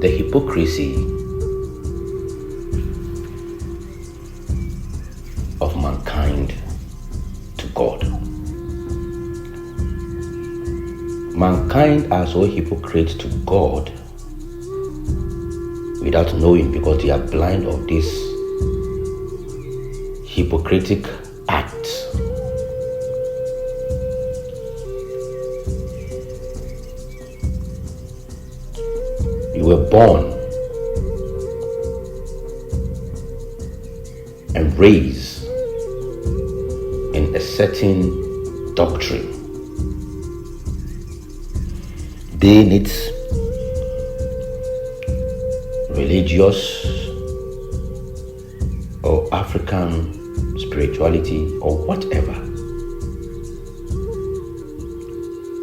The hypocrisy of mankind to God. Mankind are so hypocrite to God without knowing, because they are blind of this hypocritic acts. You were born and raised in a certain doctrine, be it religious or African spirituality or whatever.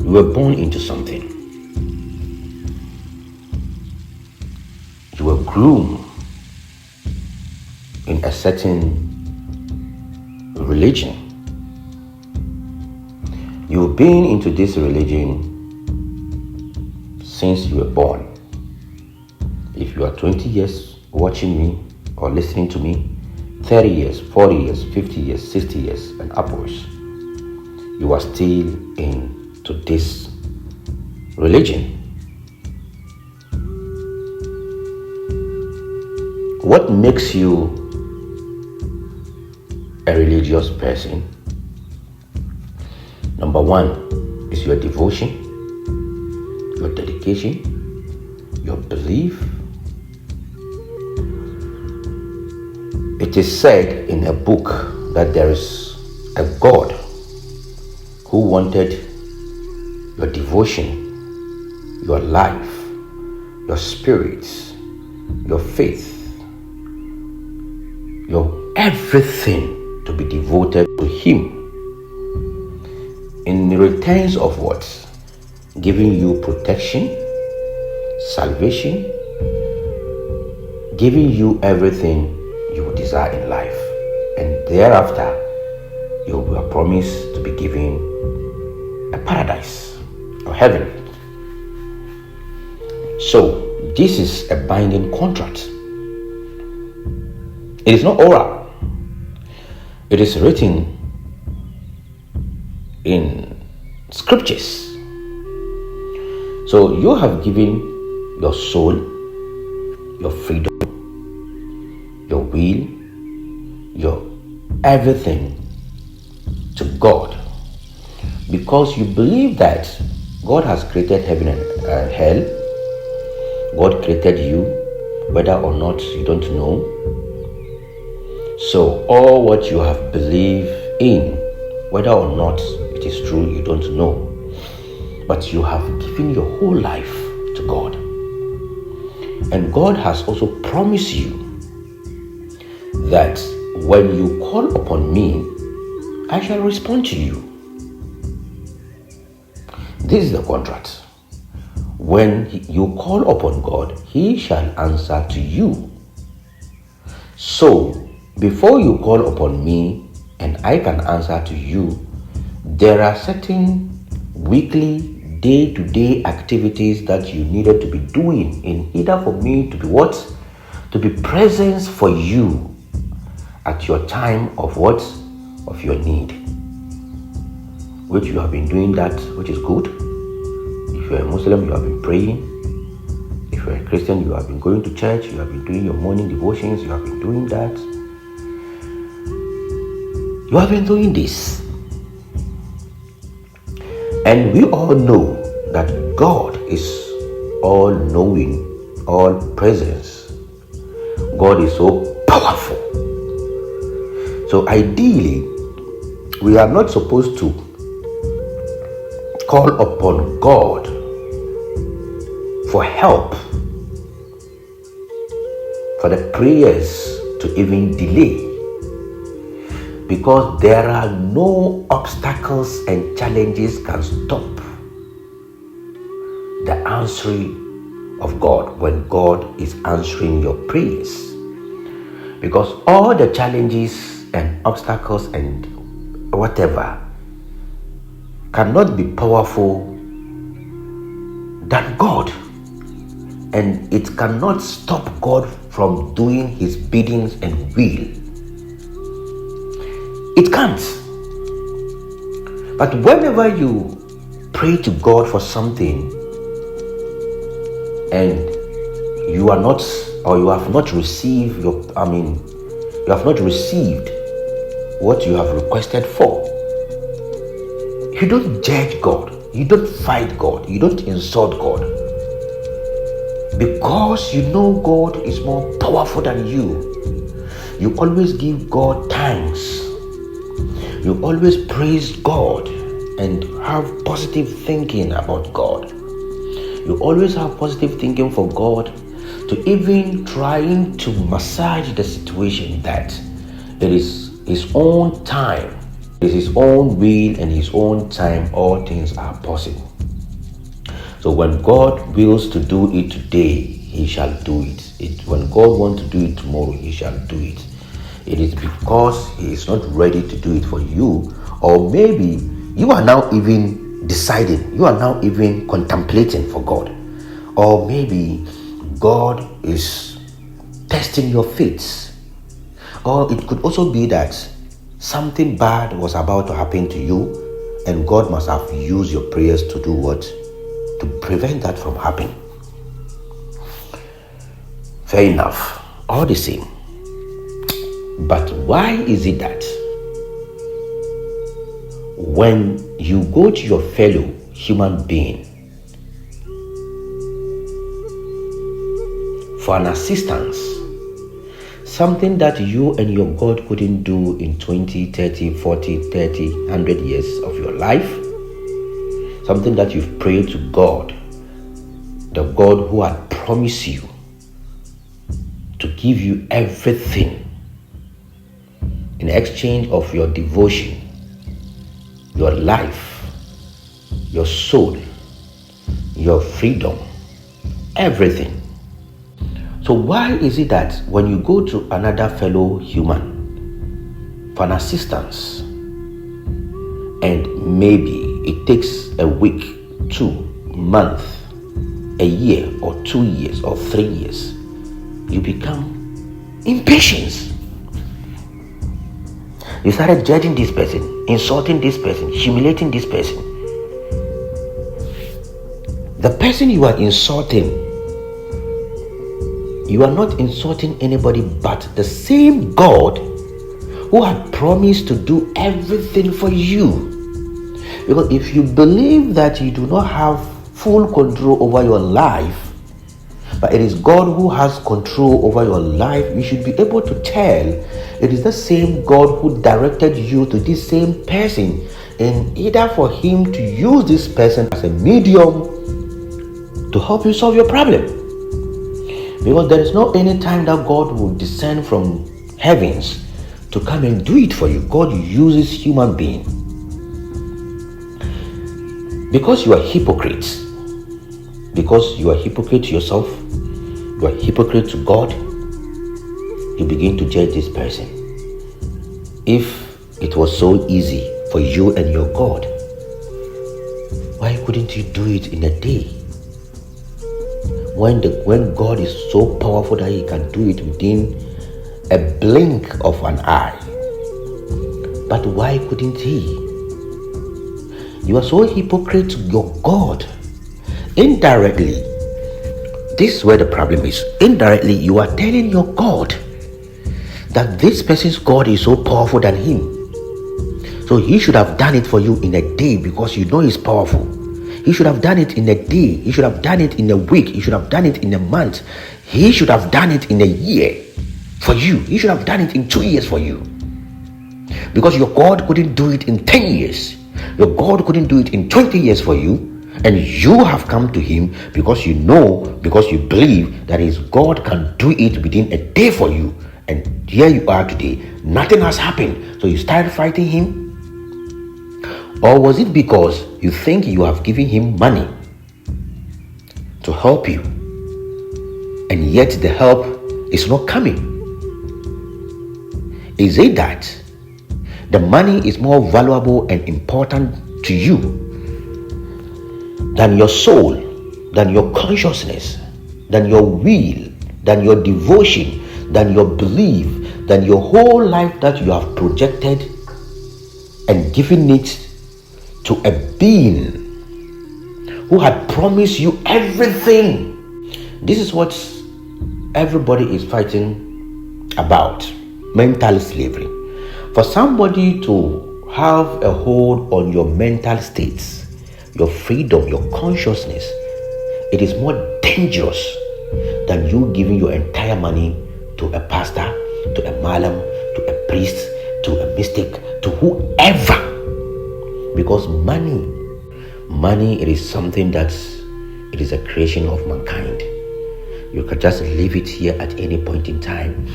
You were born into something. You were groomed in a certain religion. You've been into this religion since you were born. If you are 20 years watching me or listening to me, 30 years, 40 years, 50 years, 60 years and upwards, you are still into this religion. What makes you a religious person? Number one is your devotion, your dedication, your belief. It is said in a book that there is a God who wanted your devotion, your life, your spirits, your faith, your everything to be devoted to Him. In returns of what? Giving you protection, salvation, giving you everything you desire in life. And thereafter, you are promised to be given a paradise or heaven. So, this is a binding contract. It is not oral. It is written in scriptures. So you have given your soul, your freedom, your will, your everything to God, because you believe that God has created heaven and hell. God created you, whether or not you don't know. So all what you have believed in, whether or not it is true, you don't know, but you have given your whole life to God. And God has also promised you that when you call upon me, I shall respond to you. This is the contract. When you call upon God, He shall answer to you. So, before you call upon me and I can answer to you, there are certain weekly, day-to-day activities that you needed to be doing in order for me to be what? To be present for you at your time of what? Of your need. Which you have been doing that, which is good. If you're a Muslim, you have been praying. If you're a Christian, you have been going to church, you have been doing your morning devotions, you have been doing that. You have been doing this. And we all know that God is all-knowing, all-presence. God is so powerful. So ideally, we are not supposed to call upon God for help, for the prayers to even delay, because there are no obstacles and challenges can stop the answering of God when God is answering your prayers. Because all the challenges and obstacles and whatever cannot be powerful than God. and it cannot stop God from doing his biddings and will. It can't. But whenever you pray to God for something and you are not, or you have not received you have not received what you have requested for, you don't judge God, you don't fight God, you don't insult God, because you know God is more powerful than you. You always give God thanks. You always praise God and have positive thinking about God. You always have positive thinking for God, to even trying to massage the situation that it is his own time, it is his own will and his own time, all things are possible. So when God wills to do it today, he shall do it. When God wants to do it tomorrow, he shall do it. It is because he is not ready to do it for you, or maybe you are now even deciding, you are now even contemplating for God, or maybe God is testing your faith, or it could also be that something bad was about to happen to you and God must have used your prayers to do what? To prevent that from happening. Fair enough, all the same. But why is it that when you go to your fellow human being for an assistance, something that you and your God couldn't do in 20, 30, 40, 30, 100 years of your life, something that you've prayed to God, the God who had promised you to give you everything in exchange of your devotion, your life, your soul, your freedom, everything. So why is it that when you go to another fellow human for an assistance, and maybe it takes a week, 2 months, a year, or 2 years, or 3 years, you become impatient? You started judging this person, insulting this person, humiliating this person. The person you are insulting, you are not insulting anybody but the same God who had promised to do everything for you. Because if you believe that you do not have full control over your life, but it is God who has control over your life, you should be able to tell it is the same God who directed you to this same person, and either for him to use this person as a medium to help you solve your problem. Because there is no any time that God will descend from heavens to come and do it for you. God uses human beings. Because you are hypocrites, because you are hypocrite to yourself, you are hypocrite to God, you begin to judge this person. If it was so easy for you and your God, why couldn't you do it in a day? When God is so powerful that he can do it within a blink of an eye. But why couldn't he? You are so hypocrite to your God. Indirectly, this is where the problem is. Indirectly, you are telling your God that this person's God is so powerful than him. So he should have done it for you in a day because you know he's powerful. He should have done it in a day. He should have done it in a week. He should have done it in a month. He should have done it in a year for you. He should have done it in 2 years for you. Because your God couldn't do it in 10 years. Your God couldn't do it in 20 years for you. And you have come to him because you know, because you believe that his God can do it within a day for you. And here you are today. Nothing has happened. So you started fighting him? Or was it because you think you have given him money to help you, and yet the help is not coming? Is it that the money is more valuable and important to you than your soul, than your consciousness, than your will, than your devotion, than your belief, than your whole life that you have projected and given it to a being who had promised you everything. This is what everybody is fighting about: mental slavery. For somebody to have a hold on your mental states, your freedom, your consciousness, it is more dangerous than you giving your entire money to a pastor, to a malam, to a priest, to a mystic, to whoever. Because money, it is something it is a creation of mankind. You can just leave it here at any point in time.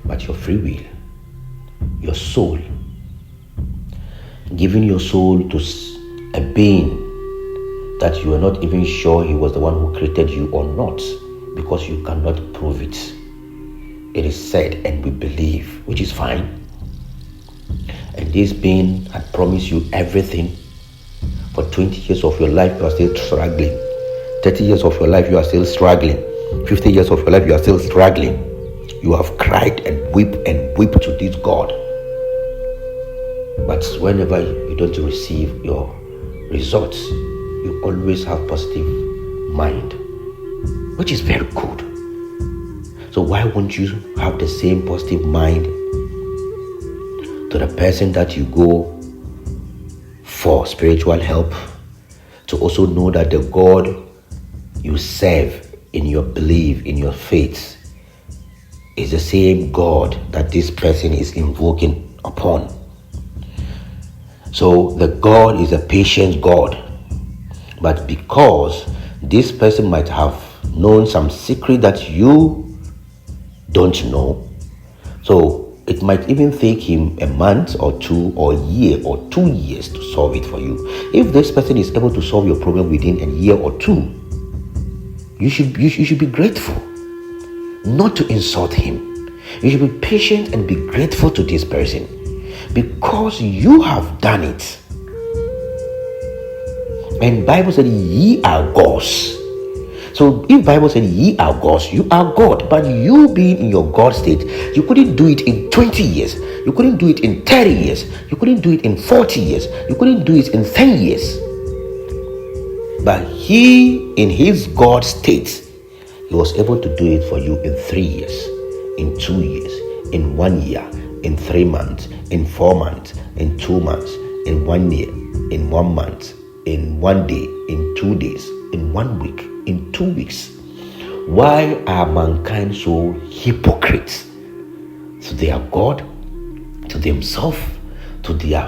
But your free will, your soul, giving your soul to a being that you are not even sure he was the one who created you or not, because you cannot prove it. It is said, and we believe, which is fine. And this being had promised you everything. For 20 years of your life, you are still struggling. 30 years of your life, you are still struggling. 50 years of your life, you are still struggling. You have cried and wept to this God. But whenever you don't receive your results, you always have positive mind, which is very good. So why won't you have the same positive mind to the person that you go for spiritual help, to also know that the God you serve in your belief, in your faith, is the same God that this person is invoking upon. So the God is a patient God, but because this person might have known some secret that you don't know, so it might even take him a month or two or a year or 2 years to solve it for you. If this person is able to solve your problem within a year or two, you should be grateful, not to insult him. You should be patient and be grateful to this person, because you have done it. And Bible said ye are gods. So if Bible said ye are gods, you are God. But you being in your God state, you couldn't do it in 20 years. You couldn't do it in 30 years. You couldn't do it in 40 years. You couldn't do it in 10 years. But he, in his God state, he was able to do it for you in 3 years, in 2 years, in 1 year, in 3 months, in 4 months, in 2 months, in 1 year, in 1 month, in 1 day, in 2 days, in 1 week, in 2 weeks. Why are mankind so hypocrites to their God, to themselves, to their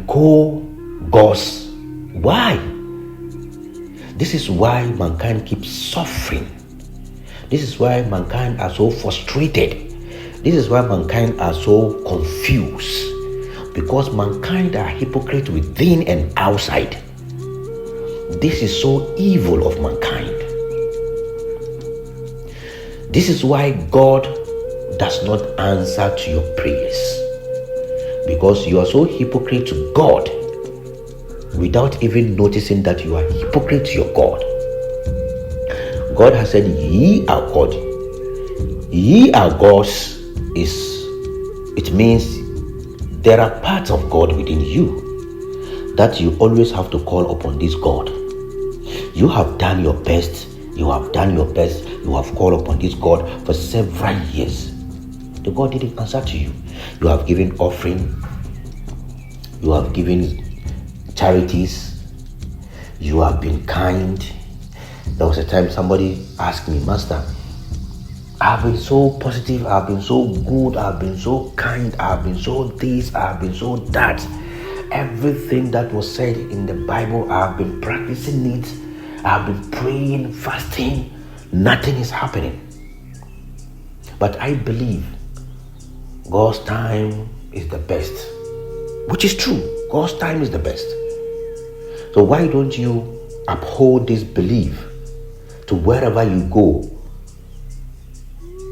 co-gods? Why? This is why mankind keeps suffering. This is why mankind are so frustrated. This is why mankind are so confused. Because mankind are hypocrites within and outside. This is so evil of mankind. This is why God does not answer to your prayers. Because you are so hypocrite to God without even noticing that you are hypocrite to your God. God has said, ye are God. Ye are gods it means there are parts of God within you that you always have to call upon this God. You have done your best. You have done your best. You have called upon this God for several years. The God didn't answer to you. You have given offering. You have given charities. You have been kind. There was a time somebody asked me, Master, I've been so positive, I've been so good, I've been so kind, I've been so this, I've been so that. Everything that was said in the Bible, I've been practicing it. I've been praying, fasting. Nothing is happening. But I believe God's time is the best. Which is true. God's time is the best. So why don't you uphold this belief to wherever you go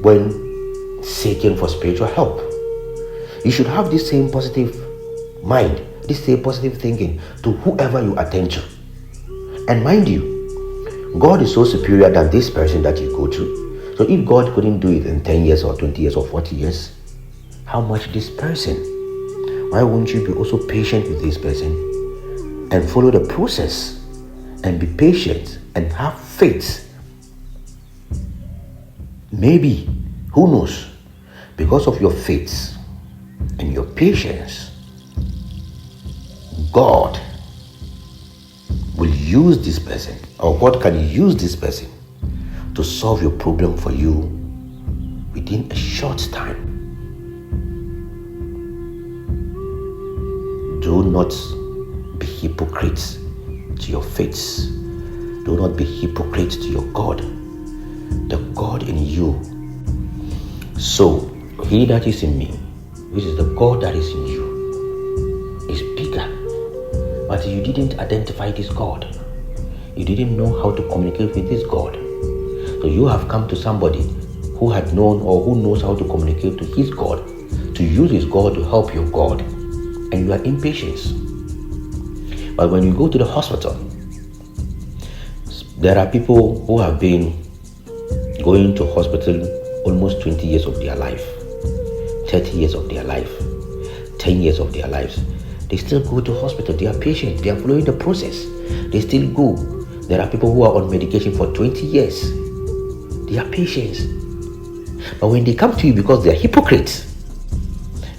when seeking for spiritual help? You should have this same positive mind, this same positive thinking to whoever you attend to. And mind you, God is so superior than this person that you go to. So if God couldn't do it in 10 years or 20 years or 40 years, how much this person? Why won't you be also patient with this person and follow the process and be patient and have faith? Maybe, who knows, because of your faith and your patience, God will use this person, or God can use this person to solve your problem for you within a short time. Do not be hypocrites to your faith. Do not be hypocrites to your God, the God in you. So, he that is in me, which is the God that is in you, is bigger. But you didn't identify this God. You didn't know how to communicate with this God. So you have come to somebody who had known or who knows how to communicate to his God, to use his God to help your God. And you are impatient. But when you go to the hospital, there are people who have been going to hospital almost 20 years of their life, 30 years of their life, 10 years of their lives. They still go to hospital. They are patient. They are following the process. They still go. There are people who are on medication for 20 years. They are patient. But when they come to you because they are hypocrites,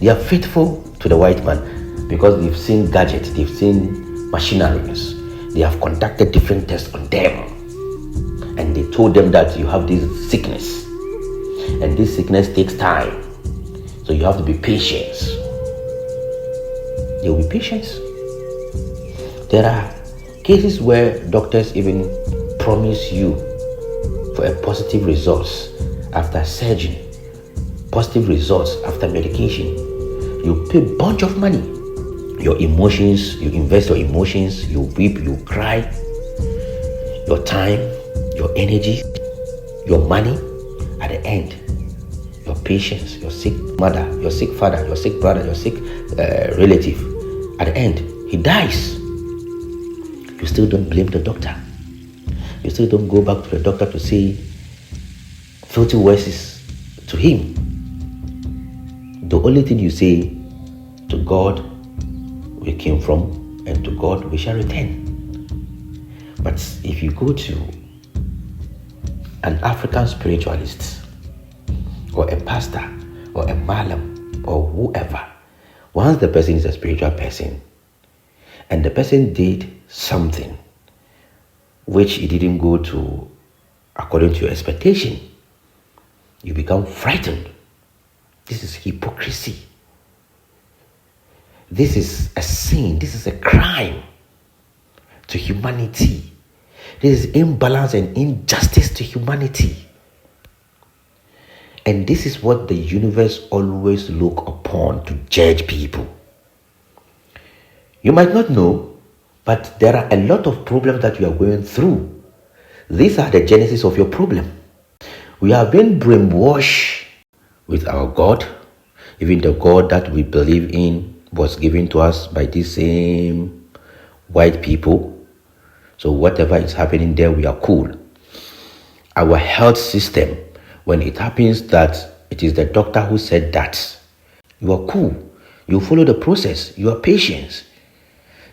they are faithful to the white man because they've seen gadgets, they've seen machineries, they have conducted different tests on them, and they told them that you have this sickness, and this sickness takes time, so you have to be patient. They will be patient. There are cases where doctors even promise you for a positive results after surgery, positive results after medication. You pay a bunch of money. Your emotions, you invest your emotions, you weep, you cry, your time, your energy, your money. At the end, your patience, your sick mother, your sick father, your sick brother, your sick relative, at the end, he dies. You still don't blame the doctor. You still don't go back to the doctor to say filthy words to him. The only thing you say, to God we came from, and to God we shall return. But if you go to an African spiritualist, or a pastor, or a malam, or whoever, once the person is a spiritual person, and the person did something which it didn't go to according to your expectation, you become frightened. This is hypocrisy. This is a sin. This is a crime to humanity. This is imbalance and injustice to humanity. And this is what the universe always look upon to judge people. You might not know, but there are a lot of problems that you are going through. These are the genesis of your problem. We have been brainwashed with our God. Even the God that we believe in was given to us by these same white people. So whatever is happening there, we are cool. Our health system, when it happens that it is the doctor who said that, you are cool. You follow the process. You are patient.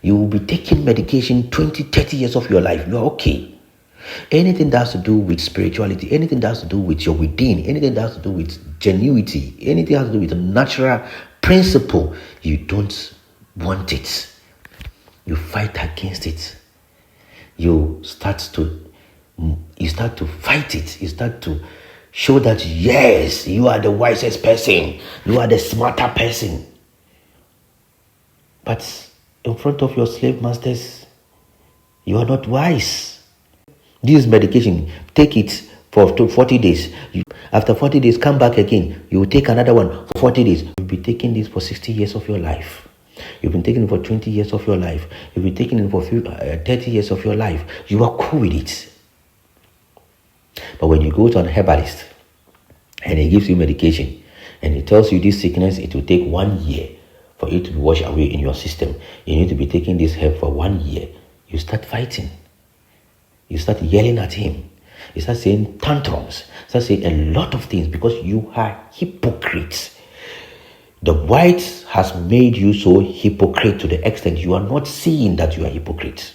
You will be taking medication 20, 30 years of your life. You are okay. Anything that has to do with spirituality, anything that has to do with your within, anything that has to do with genuity, anything that has to do with a natural principle, you don't want it. You fight against it. You start to fight it. You start to show that, yes, you are the wisest person. You are the smarter person. But in front of your slave masters, you are not wise. This medication, take it for 40 days. After 40 days, come back again. You will take another one for 40 days. You'll be taking this for 60 years of your life. You've been taking it for 20 years of your life. You've been taking it for 30 years of your life. You are cool with it. But when you go to an herbalist and he gives you medication and he tells you this sickness, it will take 1 year for it to be washed away in your system. You need to be taking this herb for 1 year. You start fighting. You start yelling at him. You start saying tantrums. You start saying a lot of things because you are hypocrites. The whites has made you so hypocrite to the extent you are not seeing that you are hypocrites.